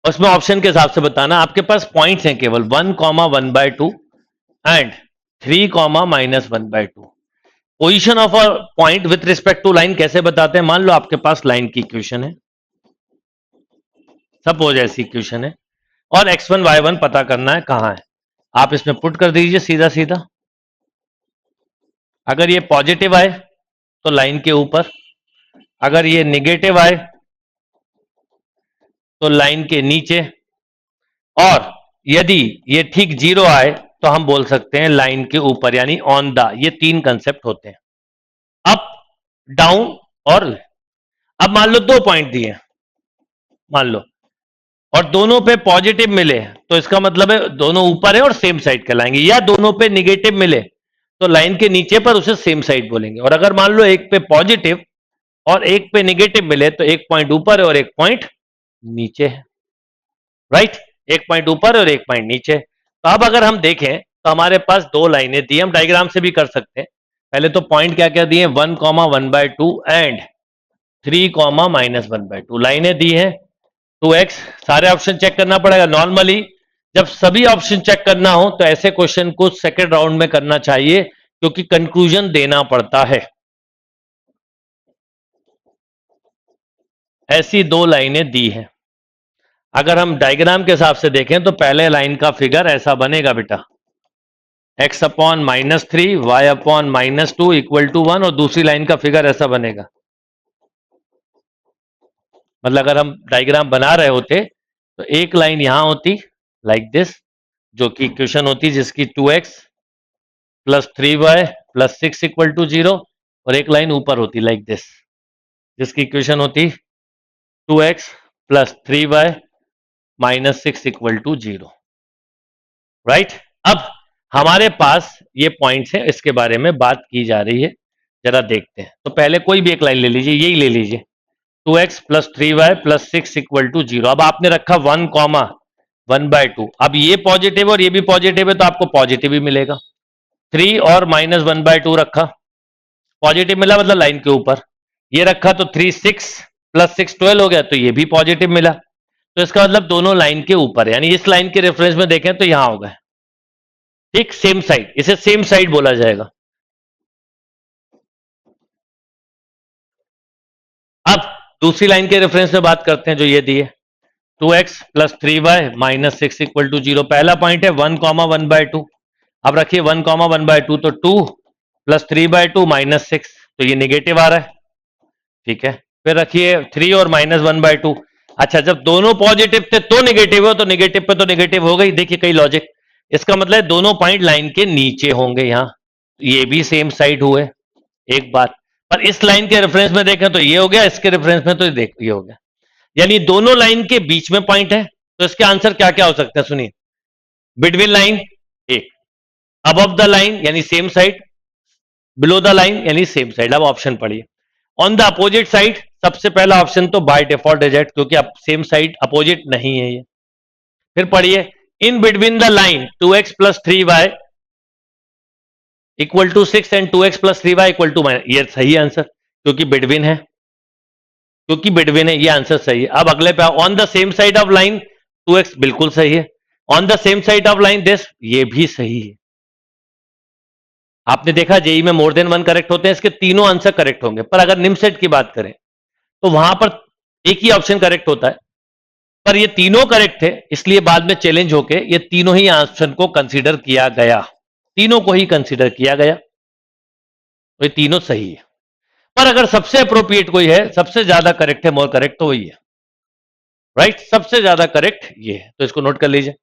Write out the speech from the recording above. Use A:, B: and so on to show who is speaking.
A: उसमें ऑप्शन के हिसाब से बताना। आपके पास पॉइंट्स हैं केवल 1,1/2 and 3,-1/2। Position of a point with respect to line कैसे बताते हैं? मान लो आपके पास लाइन की इक्वेशन है, सपोज ऐसी इक्वेशन है, और x1 y1 पता करना है कहां है। आप इसमें पुट कर दीजिए सीधा सीधा। अगर ये पॉजिटिव आए तो लाइन के ऊपर, अगर ये निगेटिव आए तो लाइन के नीचे, और यदि ये ठीक 0 आए तो हम बोल सकते हैं लाइन के ऊपर, यानी ऑन द। ये 3 कंसेप्ट होते हैं, अप, डाउन और। अब मान लो 2 पॉइंट दिए, मान लो, और दोनों पे पॉजिटिव मिले तो इसका मतलब है दोनों ऊपर है और सेम साइड कहलाएंगे, या दोनों पे निगेटिव मिले तो लाइन के नीचे पर उसे सेम साइड बोलेंगे। और अगर मान लो एक पे पॉजिटिव और एक पे निगेटिव मिले तो एक पॉइंट ऊपर है और एक पॉइंट नीचे है, राइट? एक पॉइंट ऊपर और एक पॉइंट नीचे। तो अब अगर हम देखें तो हमारे पास 2 लाइनें दी, हम डायग्राम से भी कर सकते हैं। पहले तो पॉइंट क्या क्या दिए? 1,1/2 एंड 3,-1/2 लाइनें दी हैं। 2x, सारे ऑप्शन चेक करना पड़ेगा। नॉर्मली जब सभी ऑप्शन चेक करना हो तो ऐसे क्वेश्चन को सेकंड राउंड में करना चाहिए, क्योंकि कंक्लूजन देना पड़ता है। ऐसी 2 लाइनें दी हैं। अगर हम डायग्राम के हिसाब से देखें तो पहले लाइन का फिगर ऐसा बनेगा बेटा, x/-3 y/-2 = 1, और दूसरी लाइन का फिगर ऐसा बनेगा। मतलब अगर हम डायग्राम बना रहे होते तो एक लाइन यहां होती लाइक दिस, जो कि इक्वेशन होती जिसकी 2x + 3y + 6 = 0, और एक लाइन ऊपर होती लाइक दिस, जिसकी इक्वेशन होती 2x + 3y - 6 = 0, राइट? अब हमारे पास ये पॉइंट्स हैं, इसके बारे में बात की जा रही है, जरा देखते हैं। तो पहले कोई भी एक लाइन ले लीजिए, यही ले लीजिए, 2x + 3y + 6 = 0। अब आपने रखा 1,1/2। अब ये पॉजिटिव और ये भी पॉजिटिव है तो आपको पॉजिटिव ही मिलेगा। 3 और -1/2 रखा, पॉजिटिव मिला, मतलब लाइन के ऊपर। ये रखा तो 3 6 + 6 12 हो गया, तो ये भी पॉजिटिव मिला। तो इसका मतलब दोनों लाइन के ऊपर, यानी इस लाइन के रेफरेंस में देखें तो यहां होगा, ठीक, सेम साइड। इसे सेम साइड बोला जाएगा। अब दूसरी लाइन के रेफरेंस में बात करते हैं, जो ये दी है, 2x + 3y - 6 = 0। पहला पॉइंट है 1,1/2। अब रखिए 1,1/2, तो 2 + 3/2 - 6, तो ये निगेटिव आ रहा है, ठीक है। फिर रखिए 3 और -1/2। अच्छा, जब दोनों पॉजिटिव थे तो निगेटिव हो, तो निगेटिव पे तो निगेटिव हो गई। देखिए कई लॉजिक, इसका मतलब है दोनों पॉइंट लाइन के नीचे होंगे। यहां ये भी सेम साइड हुए, एक बात। पर इस लाइन के रेफरेंस में देखें तो ये हो गया, इसके रेफरेंस में तो ये हो गया, यानी दोनों लाइन के बीच में पॉइंट है। तो इसके आंसर क्या क्या हो सकते हैं, सुनिए। बिटवीन लाइन एक, अबव द लाइन यानी same side, below the line यानी सेम साइड। अब ऑप्शन पढ़िए। ऑन द अपोजिट साइड, सबसे पहला ऑप्शन तो बाय डिफॉल्ट रिजेक्ट, क्योंकि अब सेम साइड अपोजिट नहीं है ये। फिर पढ़िए, in between the line 2x + 3y = 6 and 2x + 3y = -, ये सही आंसर, क्योंकि बिटवीन है, क्योंकि बिटवीन है, ये आंसर सही है। अब अगले पे, on the same side of line 2x, बिल्कुल सही है। On the same side of line this, ये भी सही है। आपने देखा जेई में मोर देन 1 करेक्ट होते हैं, इसके तीनों आंसर करेक्ट होंगे। पर अगर निमसेट की बात करें तो वहां पर एक ही ऑप्शन करेक्ट होता है, पर ये तीनों करेक्ट थे, इसलिए बाद में चैलेंज होके ये तीनों ही ऑप्शन को कंसीडर किया गया, तीनों को ही कंसीडर किया गया, तो ये तीनों सही है। पर अगर सबसे अप्रोप्रिएट कोई है, सबसे ज्यादा करेक्ट है, मोर करेक्ट, तो वही है, राइट? सबसे ज्यादा करेक्ट ये है, तो इसको नोट कर लीजिए।